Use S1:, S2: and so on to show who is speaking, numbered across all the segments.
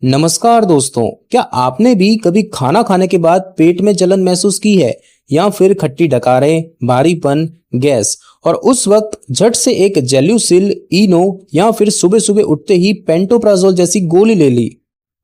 S1: नमस्कार दोस्तों, क्या आपने भी कभी खाना खाने के बाद पेट में जलन महसूस की है या फिर खट्टी डकारें, भारीपन, गैस और उस वक्त झट से एक जेल्यूसिल, इनो या फिर सुबह सुबह उठते ही पेंटोप्राजोल जैसी गोली ले ली?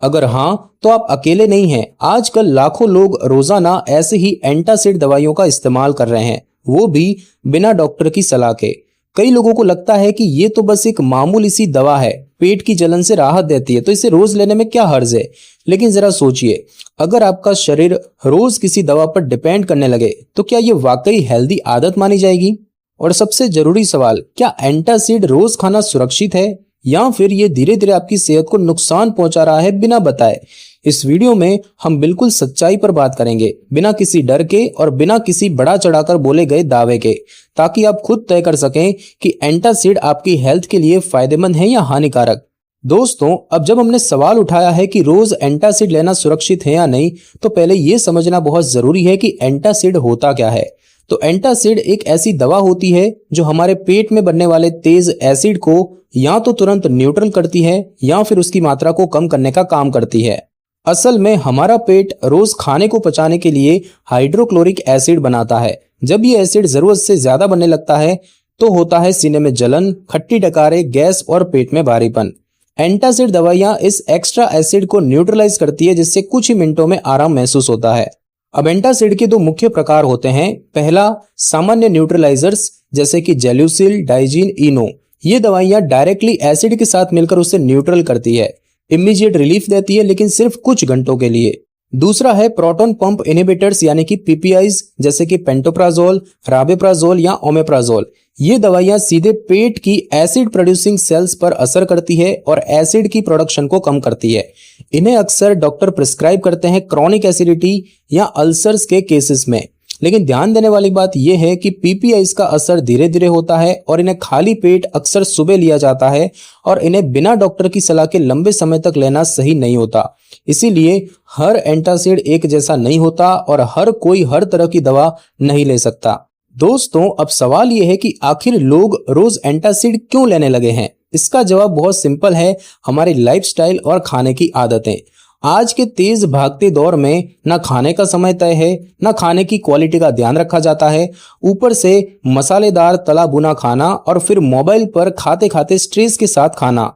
S1: अगर हाँ, तो आप अकेले नहीं हैं। आजकल लाखों लोग रोजाना ऐसे ही एंटासिड दवाइयों का इस्तेमाल कर रहे हैं, वो भी बिना डॉक्टर की सलाह के। कई लोगों को लगता है कि ये तो बस एक मामूली सी दवा है, पेट की जलन से राहत देती है, तो इसे रोज लेने में क्या हर्ज है। लेकिन जरा सोचिए, अगर आपका शरीर रोज किसी दवा पर डिपेंड करने लगे तो क्या ये वाकई हेल्दी आदत मानी जाएगी? और सबसे जरूरी सवाल, क्या एंटासिड रोज खाना सुरक्षित है या फिर ये धीरे धीरे आपकी सेहत को नुकसान पहुंचा रहा है बिना बताए? इस वीडियो में हम बिल्कुल सच्चाई पर बात करेंगे, बिना किसी डर के और बिना किसी बढ़ा चढ़ाकर बोले गए दावे के, ताकि आप खुद तय कर सकें कि एंटासिड आपकी हेल्थ के लिए फायदेमंद है या हानिकारक। दोस्तों, अब जब हमने सवाल उठाया है कि रोज एंटासिड लेना सुरक्षित है या नहीं, तो पहले यह समझना बहुत जरूरी है कि एंटासिड होता क्या है। तो एंटासिड एक ऐसी दवा होती है जो हमारे पेट में बनने वाले तेज एसिड को या तो तुरंत न्यूट्रल करती है या फिर उसकी मात्रा को कम करने का काम करती है। असल में हमारा पेट रोज खाने को पचाने के लिए हाइड्रोक्लोरिक एसिड बनाता है। जब ये एसिड जरूरत से ज्यादा बनने लगता है तो होता है सीने में जलन, खट्टी डकारें, गैस और पेट में भारीपन। एंटासिड दवाइयां इस एक्स्ट्रा एसिड को न्यूट्रलाइज करती है, जिससे कुछ ही मिनटों में आराम महसूस होता है। अब एंटासिड के दो मुख्य प्रकार होते हैं। पहला, सामान्य न्यूट्रलाइजर्स जैसे कि जेल्यूसिल, डाइजीन, इनो। ये दवाइयां डायरेक्टली एसिड के साथ मिलकर उसे न्यूट्रल करती है, इमीडिएट रिलीफ देती है, लेकिन सिर्फ कुछ घंटों के लिए। दूसरा है प्रोटॉन पंप इनहिबिटर्स यानी कि पीपीआईज, जैसे कि पेंटोप्राजोल, राबेप्राजोल या ओमेप्राजोल। ये दवाइयां सीधे पेट की एसिड प्रोड्यूसिंग सेल्स पर असर करती है और एसिड की प्रोडक्शन को कम करती है। इन्हें अक्सर डॉक्टर प्रिस्क्राइब करते हैं क्रॉनिक एसिडिटी या अल्सर्स के केसेस में। लेकिन ध्यान देने वाली बात यह है कि पीपीआईज का असर धीरे धीरे होता है और इन्हें खाली पेट अक्सर सुबह लिया जाता है और इन्हें बिना डॉक्टर की सलाह के लंबे समय तक लेना सही नहीं होता। इसीलिए हर एंटासिड एक जैसा नहीं होता और हर कोई हर तरह की दवा नहीं ले सकता। दोस्तों, अब सवाल यह है कि आखिर लोग रोज एंटासिड क्यों लेने लगे हैं? इसका जवाब बहुत सिंपल है, हमारी लाइफस्टाइल और खाने की आदतें। आज के तेज भागते दौर में ना खाने का समय तय है, ना खाने की क्वालिटी का ध्यान रखा जाता है। ऊपर से मसालेदार तला भुना खाना और फिर मोबाइल पर खाते खाते स्ट्रेस के साथ खाना,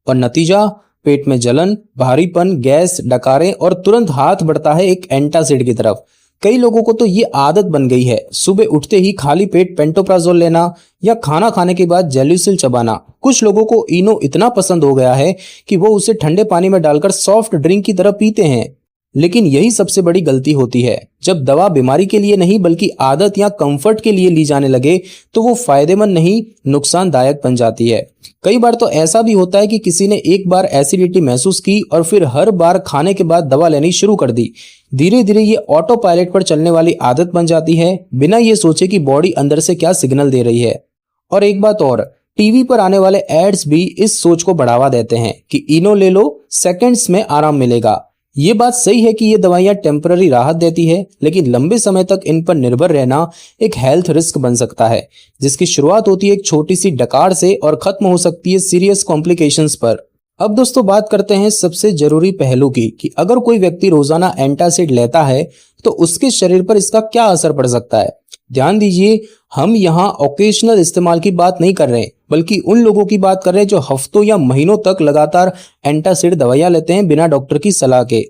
S1: और नतीजा पेट में जलन, भारीपन, गैस, डकारें और तुरंत हाथ बढ़ता है एक एंटासिड की तरफ। कई लोगों को तो ये आदत बन गई है सुबह उठते ही खाली पेट पेंटोप्राजोल लेना या खाना खाने के बाद जेल्यूसिल चबाना। कुछ लोगों को इनो इतना पसंद हो गया है कि वो उसे ठंडे पानी में डालकर सॉफ्ट ड्रिंक की तरह पीते हैं। लेकिन यही सबसे बड़ी गलती होती है। जब दवा बीमारी के लिए नहीं बल्कि आदत या कंफर्ट के लिए ली जाने लगे तो वो फायदेमंद नहीं, नुकसानदायक बन जाती है। कई बार तो ऐसा भी होता है कि किसी ने एक बार एसिडिटी महसूस की और फिर हर बार खाने के बाद दवा लेनी शुरू कर दी। धीरे धीरे ये ऑटो पायलट पर चलने वाली आदत बन जाती है, बिना ये सोचे कि बॉडी अंदर से क्या सिग्नल दे रही है। और एक बात और, टीवी पर आने वाले एड्स भी इस सोच को बढ़ावा देते हैं कि इनो ले लो, सेकंड्स में आराम मिलेगा। ये बात सही है कि ये दवाइयां टेम्पररी राहत देती है, लेकिन लंबे समय तक इन पर निर्भर रहना एक हेल्थ रिस्क बन सकता है, जिसकी शुरुआत होती है एक छोटी सी डकार से और खत्म हो सकती है सीरियस कॉम्प्लिकेशंस पर। अब दोस्तों, बात करते हैं सबसे जरूरी पहलू की कि अगर कोई व्यक्ति रोजाना एंटासिड लेता है तो उसके शरीर पर इसका क्या असर पड़ सकता है। ध्यान दीजिए, हम यहाँ ओकेशनल इस्तेमाल की बात नहीं कर रहे, बल्कि उन लोगों की बात कर रहे हैं जो हफ्तों या महीनों तक लगातार एंटासिड दवाइयां लेते हैं बिना डॉक्टर की सलाह के।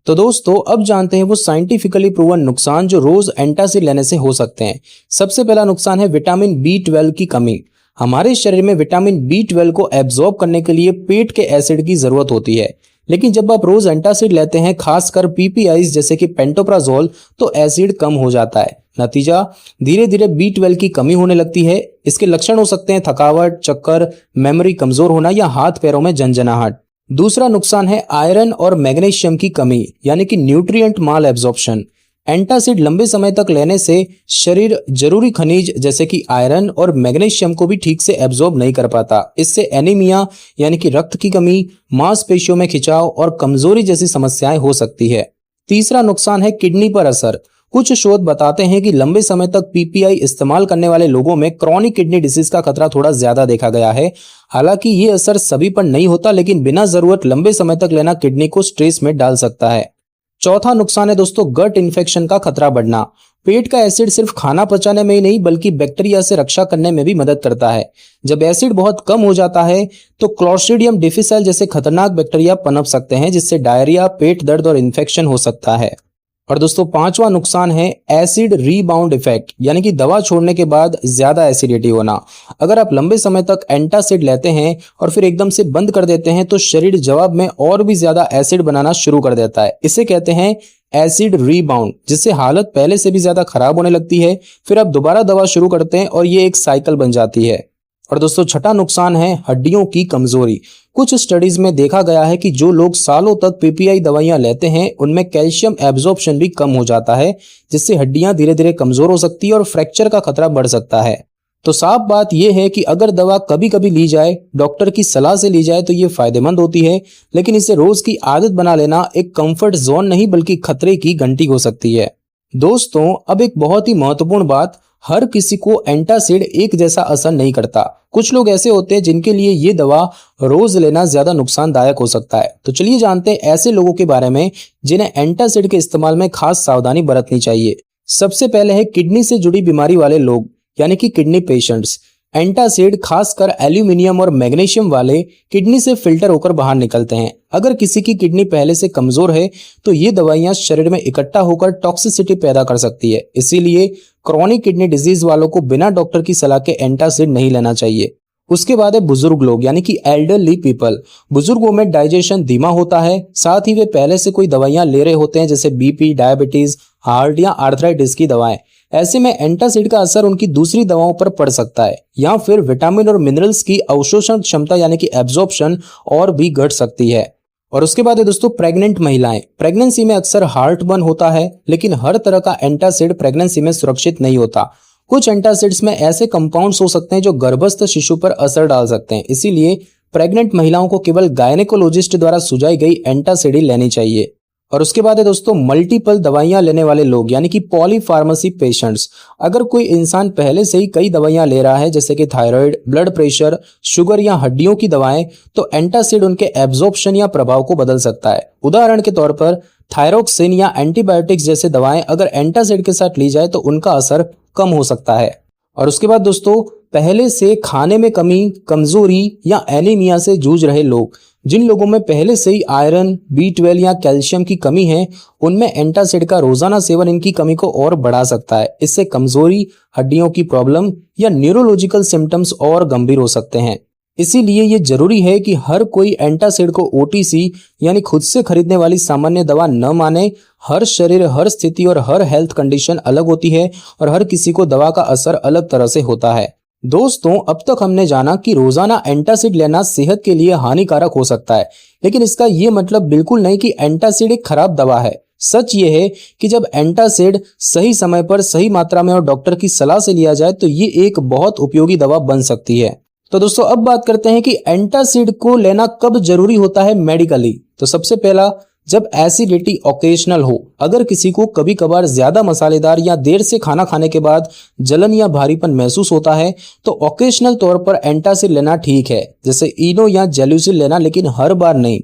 S1: तो दोस्तों, अब जानते हैं वो साइंटिफिकली प्रूवन नुकसान जो रोज एंटासिड लेने से हो सकते हैं। सबसे पहला नुकसान है विटामिन B12 की कमी। हमारे शरीर में विटामिन B12 को एब्जॉर्ब करने के लिए पेट के एसिड की जरूरत होती है, लेकिन जब आप रोज एंटासिड लेते हैं, खासकर पीपीआईज जैसे कि पेंटोप्राजोल, तो एसिड कम हो जाता है। नतीजा, धीरे धीरे B12 की कमी होने लगती है। इसके लक्षण हो सकते हैं थकावट, चक्कर, मेमोरी कमजोर होना या हाथ पैरों में झंझनाहट। दूसरा नुकसान है आयरन और मैग्नीशियम की कमी यानी कि न्यूट्रिएंट माल एब्जॉर्प्शन। एंटासिड लंबे समय तक लेने से शरीर जरूरी खनिज जैसे कि आयरन और मैग्नीशियम को भी ठीक से एब्जॉर्ब नहीं कर पाता। इससे एनीमिया यानी कि रक्त की कमी, मांसपेशियों में खिंचाव और कमजोरी जैसी समस्याएं हो सकती है। तीसरा नुकसान है किडनी पर असर। कुछ शोध बताते हैं कि लंबे समय तक पीपीआई इस्तेमाल करने वाले लोगों में क्रॉनिक किडनी डिसीज का खतरा थोड़ा ज्यादा देखा गया है। हालांकि ये असर सभी पर नहीं होता, लेकिन बिना जरूरत लंबे समय तक लेना किडनी को स्ट्रेस में डाल सकता है। चौथा नुकसान है दोस्तों गट इन्फेक्शन का खतरा बढ़ना। पेट का एसिड सिर्फ खाना पचाने में ही नहीं बल्कि बैक्टीरिया से रक्षा करने में भी मदद करता है। जब एसिड बहुत कम हो जाता है तो क्लोस्ट्रीडियम डिफिसाइल जैसे खतरनाक बैक्टीरिया पनप सकते हैं, जिससे डायरिया, पेट दर्द और इन्फेक्शन हो सकता है। और दोस्तों पांचवा नुकसान है एसिड रीबाउंड इफेक्ट, यानी कि दवा छोड़ने के बाद ज्यादा एसिडिटी होना। अगर आप लंबे समय तक एंटासिड लेते हैं और फिर एकदम से बंद कर देते हैं तो शरीर जवाब में और भी ज्यादा एसिड बनाना शुरू कर देता है। इसे कहते हैं एसिड रीबाउंड, जिससे हालत पहले से भी ज्यादा खराब होने लगती है। फिर आप दोबारा दवा शुरू करते हैं और ये एक साइकिल बन जाती है। और दोस्तों छठा नुकसान है हड्डियों की कमजोरी। कुछ स्टडीज में देखा गया है कि जो लोग सालों तक पीपीआई दवाइयां लेते हैं उनमें कैल्शियम एब्जॉर्प्शन भी कम हो जाता है, जिससे हड्डियां धीरे धीरे कमजोर हो सकती है और फ्रैक्चर का खतरा बढ़ सकता है। तो साफ बात यह है कि अगर दवा कभी कभी ली जाए, डॉक्टर की सलाह से ली जाए तो ये फायदेमंद होती है, लेकिन इसे रोज की आदत बना लेना एक कंफर्ट जोन नहीं बल्कि खतरे की घंटी हो सकती है। दोस्तों अब एक बहुत ही महत्वपूर्ण बात, हर किसी को एंटासिड एक जैसा असर नहीं करता। कुछ लोग ऐसे होते हैं जिनके लिए ये दवा रोज लेना ज्यादा नुकसानदायक हो सकता है। तो चलिए जानते हैं ऐसे लोगों के बारे में जिन्हें एंटासिड के इस्तेमाल में खास सावधानी बरतनी चाहिए। सबसे पहले है किडनी से जुड़ी बीमारी वाले लोग, यानी कि किडनी पेशेंट्स। एंटासिड खासकर एल्यूमिनियम और मैग्नीशियम वाले किडनी से फिल्टर होकर बाहर निकलते हैं। अगर किसी की किडनी पहले से कमजोर है तो ये दवाइयां शरीर में इकट्ठा होकर टॉक्सिसिटी पैदा कर सकती है। इसीलिए क्रॉनिक किडनी डिजीज वालों को बिना डॉक्टर की सलाह के एंटासिड नहीं लेना चाहिए। उसके बाद है बुजुर्ग लोग, यानी कि एल्डरली पीपल। बुजुर्गों में डाइजेशन धीमा होता है, साथ ही वे पहले से कोई दवाइयां ले रहे होते हैं जैसे बीपी, डायबिटीज, हार्ट या आर्थराइटिस की दवाएं। ऐसे में एंटासिड का असर उनकी दूसरी दवाओं पर पड़ सकता है, या फिर विटामिन और मिनरल्स की अवशोषण क्षमता यानी कि एब्जॉर्प्शन और भी घट सकती है। और उसके बाद है दोस्तों प्रेग्नेंट महिलाएं। प्रेगनेंसी में अक्सर हार्ट बर्न होता है, लेकिन हर तरह का एंटासिड प्रेगनेंसी में सुरक्षित नहीं होता। कुछ एंटासिड्स में ऐसे कंपाउंड्स हो सकते हैं जो गर्भस्थ शिशु पर असर डाल सकते हैं। इसीलिए प्रेग्नेंट महिलाओं को केवल गायनेकोलॉजिस्ट द्वारा सुझाई गई एंटासिड ही लेनी चाहिए। और उसके बाद है दोस्तों मल्टीपल दवाइयां लेने वाले लोग, यानी कि पॉलीफार्मेसी पेशेंट्स। अगर कोई इंसान पहले से ही कई दवाइयां ले रहा है जैसे कि थायराइड, ब्लड प्रेशर, शुगर या हड्डियों की दवाएं, तो एंटासिड उनके एब्जॉर्प्शन या प्रभाव को बदल सकता है। उदाहरण के तौर पर थायरोक्सिन या एंटीबायोटिक्स जैसे दवाएं अगर एंटासिड के साथ ली जाए तो उनका असर कम हो सकता है। और उसके बाद दोस्तों पहले से खाने में कमी, कमजोरी या एनीमिया से जूझ रहे लोग। जिन लोगों में पहले से ही आयरन, B12 या कैल्शियम की कमी है, उनमें एंटासिड का रोजाना सेवन इनकी कमी को और बढ़ा सकता है। इससे कमजोरी, हड्डियों की प्रॉब्लम या न्यूरोलॉजिकल सिम्टम्स और गंभीर हो सकते हैं। इसीलिए ये जरूरी है कि हर कोई एंटासिड को OTC यानी खुद से खरीदने वाली सामान्य दवा न माने। हर शरीर, हर स्थिति और हर हेल्थ कंडीशन अलग होती है और हर किसी को दवा का असर अलग तरह से होता है। दोस्तों अब तक हमने जाना कि रोजाना एंटासिड लेना सेहत के लिए हानिकारक हो सकता है, लेकिन इसका ये मतलब बिल्कुल नहीं कि एंटासिड एक खराब दवा है। सच ये है कि जब एंटासिड सही समय पर, सही मात्रा में और डॉक्टर की सलाह से लिया जाए तो ये एक बहुत उपयोगी दवा बन सकती है। तो दोस्तों अब बात करते हैं कि एंटासिड को लेना कब जरूरी होता है मेडिकली। तो सबसे पहला, जब एसिडिटी ओकेशनल हो। अगर किसी को कभी कभार ज्यादा मसालेदार या देर से खाना खाने के बाद जलन या भारीपन महसूस होता है तो ओकेशनल तौर पर एंटासिड लेना ठीक है, जैसे इनो या जेलुसिल लेना, लेकिन हर बार नहीं।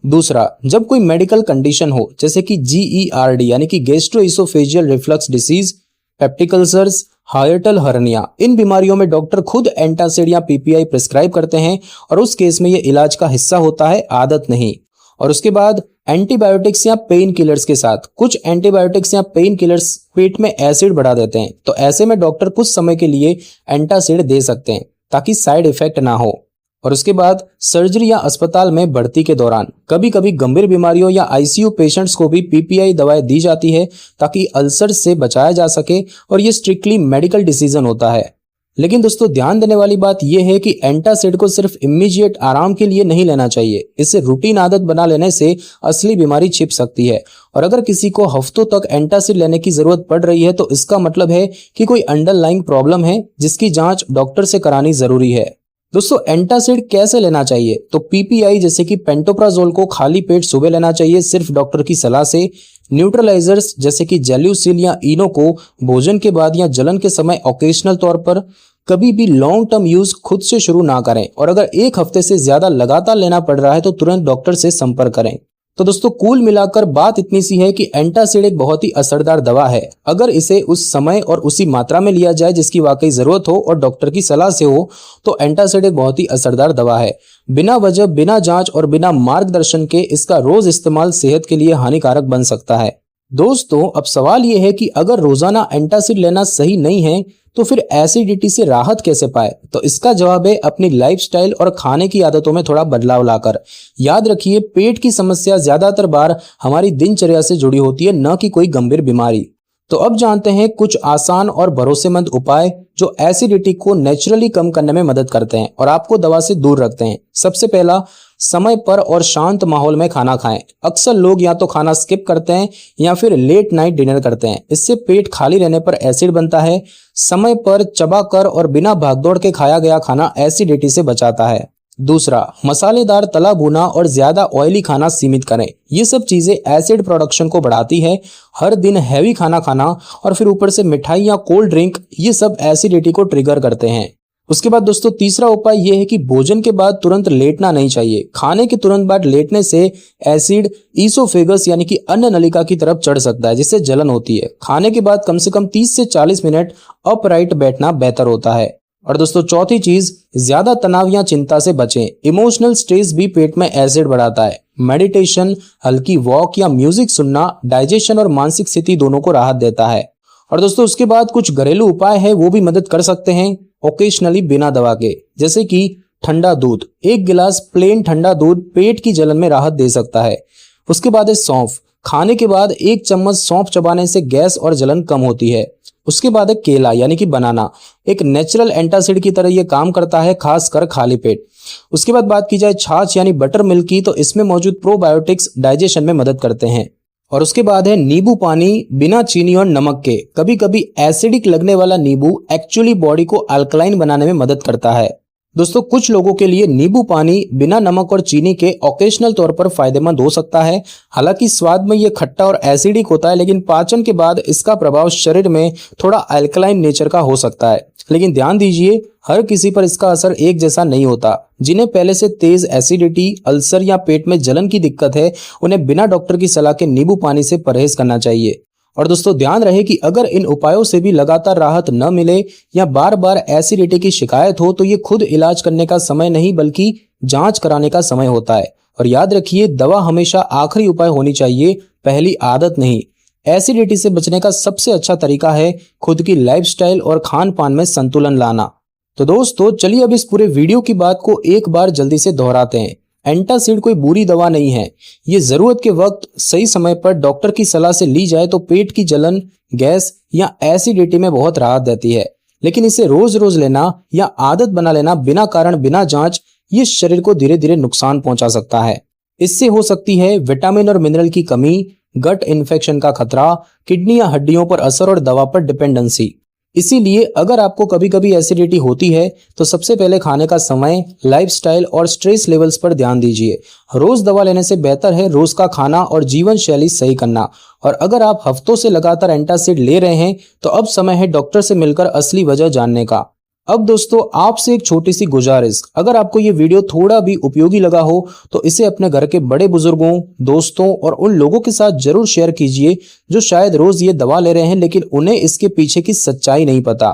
S1: दूसरा, जब कोई मेडिकल कंडीशन हो जैसे कि GERD यानी कि gastroesophageal reflux disease, peptic ulcers, hiatal hernia, इन बीमारियों में डॉक्टर खुद एंटासिड या PPI प्रिस्क्राइब करते हैं और उस केस में ये इलाज का हिस्सा होता है, आदत नहीं। और उसके बाद एंटीबायोटिक्स या पेन किलर्स के साथ, कुछ एंटीबायोटिक्स या पेन किलर्स पेट में एसिड बढ़ा देते हैं, तो ऐसे में डॉक्टर कुछ समय के लिए एंटासिड दे सकते हैं ताकि साइड इफेक्ट ना हो। और उसके बाद सर्जरी या अस्पताल में भर्ती के दौरान कभी कभी गंभीर बीमारियों या ICU पेशेंट्स को भी PPI दवाएं दी जाती है ताकि अल्सर से बचाया जा सके, और ये स्ट्रिक्टली मेडिकल डिसीजन होता है। लेकिन दोस्तों ध्यान देने वाली बात यह है कि एंटासिड को सिर्फ इमीडिएट आराम के लिए नहीं लेना चाहिए। इसे रूटीन आदत बना लेने से असली बीमारी छिप सकती है। और अगर किसी को हफ्तों तक एंटासिड लेने की जरूरत पड़ रही है तो इसका मतलब है कि कोई अंडरलाइंग प्रॉब्लम है जिसकी जांच डॉक्टर से करानी जरूरी है। दोस्तों एंटासिड कैसे लेना चाहिए? तो PPI जैसे कि पेंटोप्राजोल को खाली पेट सुबह लेना चाहिए सिर्फ डॉक्टर की सलाह से। न्यूट्रलाइजर्स जैसे कि जेल्यूसिल या इनो को भोजन के बाद या जलन के समय ऑकेशनल तौर पर कभी भी लॉन्ग टर्म यूज खुद से शुरू ना करें, और अगर एक हफ्ते से ज्यादा लगातार लेना पड़ रहा है तो तुरंत डॉक्टर से संपर्क करें। तो दोस्तों कुल मिलाकर बात इतनी सी है कि एंटासिड एक बहुत ही असरदार दवा है। अगर इसे उस समय और उसी मात्रा में लिया जाए जिसकी वाकई जरूरत हो और डॉक्टर की सलाह से हो तो एंटासिड एक बहुत ही असरदार दवा है। बिना वजह, बिना जांच और बिना मार्गदर्शन के इसका रोज इस्तेमाल सेहत के लिए हानिकारक बन सकता है। दोस्तों अब सवाल यह है कि अगर रोजाना एंटासिड लेना सही नहीं है तो फिर एसिडिटी से राहत कैसे पाए? तो इसका जवाब है अपनी लाइफस्टाइल और खाने की आदतों में थोड़ा बदलाव लाकर। याद रखिए, पेट की समस्या ज्यादातर बार हमारी दिनचर्या से जुड़ी होती है, न कि कोई गंभीर बीमारी। तो अब जानते हैं कुछ आसान और भरोसेमंद उपाय जो एसिडिटी को नेचुरली कम करने में मदद करते हैं और आपको दवा से दूर रखते हैं। सबसे पहला, समय पर और शांत माहौल में खाना खाएं। अक्सर लोग या तो खाना स्किप करते हैं या फिर लेट नाइट डिनर करते हैं। इससे पेट खाली रहने पर एसिड बनता है। समय पर चबाकर और बिना भागदौड़ के खाया गया खाना एसिडिटी से बचाता है। दूसरा, मसालेदार, तला भुना और ज्यादा ऑयली खाना सीमित करें। ये सब चीजें एसिड प्रोडक्शन को बढ़ाती है। हर दिन हैवी खाना खाना और फिर ऊपर से मिठाई या कोल्ड ड्रिंक, ये सब एसिडिटी को ट्रिगर करते हैं। उसके बाद दोस्तों तीसरा उपाय यह है कि भोजन के बाद तुरंत लेटना नहीं चाहिए। खाने के तुरंत बाद लेटने से एसिड ईसोफेगस यानी कि अन्न नलिका की तरफ चढ़ सकता है, जिससे जलन होती है। खाने के बाद कम से कम 30 से 40 मिनट अपराइट बैठना बेहतर होता है। और दोस्तों चौथी चीज, ज्यादा तनाव या चिंता से बचें। इमोशनल स्ट्रेस भी पेट में एसिड बढ़ाता है। मेडिटेशन, हल्की वॉक या म्यूजिक सुनना डाइजेशन और मानसिक स्थिति दोनों को राहत देता है। और दोस्तों उसके बाद कुछ घरेलू उपाय है, वो भी मदद कर सकते हैं ओकेशनली बिना दवा के, जैसे कि ठंडा दूध। 1 गिलास प्लेन ठंडा दूध पेट की जलन में राहत दे सकता है। उसके बाद है सौंफ। खाने के बाद 1 चम्मच सौंफ चबाने से गैस और जलन कम होती है। उसके बाद है केला यानी कि बनाना। एक नेचुरल एंटासिड की तरह यह काम करता है, खासकर खाली पेट। उसके बाद बात की जाए छाछ यानी बटर मिल्क की, तो इसमें मौजूद प्रोबायोटिक्स डाइजेशन में मदद करते हैं। और उसके बाद है नींबू पानी बिना चीनी और नमक के। कभी कभी एसिडिक लगने वाला नींबू एक्चुअली बॉडी को अल्कलाइन बनाने में मदद करता है। दोस्तों कुछ लोगों के लिए नींबू पानी बिना नमक और चीनी के ऑकेशनल तौर पर फायदेमंद हो सकता है। हालांकि स्वाद में ये खट्टा और एसिडिक होता है, लेकिन पाचन के बाद इसका प्रभाव शरीर में थोड़ा अल्कलाइन नेचर का हो सकता है। लेकिन ध्यान दीजिए, हर किसी पर इसका असर एक जैसा नहीं होता। जिन्हें पहले से तेज एसिडिटी, अल्सर या पेट में जलन की दिक्कत है, उन्हें बिना डॉक्टर की सलाह के नींबू पानी से परहेज करना चाहिए। और दोस्तों ध्यान रहे कि अगर इन उपायों से भी लगातार राहत न मिले या बार बार एसिडिटी की शिकायत हो तो ये खुद इलाज करने का समय नहीं बल्कि जांच कराने का समय होता है। और याद रखिए, दवा हमेशा आखिरी उपाय होनी चाहिए, पहली आदत नहीं। एसिडिटी से बचने का सबसे अच्छा तरीका है खुद की लाइफस्टाइल और खान पान में संतुलन लाना। तो दोस्तों चलिए अब इस पूरे वीडियो की बात को एक बार जल्दी से दोहराते हैं। एंटासिड कोई बुरी दवा नहीं है। ये जरूरत के वक्त सही समय पर डॉक्टर की सलाह से ली जाए तो पेट की जलन, गैस या एसिडिटी में बहुत राहत देती है। लेकिन इसे रोज रोज लेना या आदत बना लेना बिना कारण, बिना जांच, ये शरीर को धीरे धीरे नुकसान पहुंचा सकता है। इससे हो सकती है विटामिन और मिनरल की कमी, गट इन्फेक्शन का खतरा, किडनी या हड्डियों पर असर और दवा पर डिपेंडेंसी। इसीलिए अगर आपको कभी कभी एसिडिटी होती है तो सबसे पहले खाने का समय, लाइफस्टाइल और स्ट्रेस लेवल्स पर ध्यान दीजिए। रोज दवा लेने से बेहतर है रोज का खाना और जीवन शैली सही करना। और अगर आप हफ्तों से लगातार एंटासिड ले रहे हैं तो अब समय है डॉक्टर से मिलकर असली वजह जानने का। अब दोस्तों आपसे एक छोटी सी गुजारिश, अगर आपको ये वीडियो थोड़ा भी उपयोगी लगा हो तो इसे अपने घर के बड़े बुजुर्गों, दोस्तों और उन लोगों के साथ जरूर शेयर कीजिए जो शायद रोज ये दवा ले रहे हैं लेकिन उन्हें इसके पीछे की सच्चाई नहीं पता।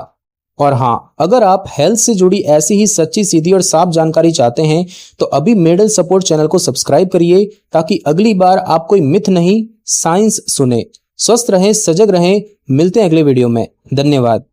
S1: और हाँ, अगर आप हेल्थ से जुड़ी ऐसी ही सच्ची, सीधी और साफ जानकारी चाहते हैं तो अभी मेडल सपोर्ट चैनल को सब्सक्राइब करिए ताकि अगली बार आप कोई मिथ नहीं, साइंस सुने। स्वस्थ रहें, सजग रहें। मिलते हैं अगले वीडियो में। धन्यवाद।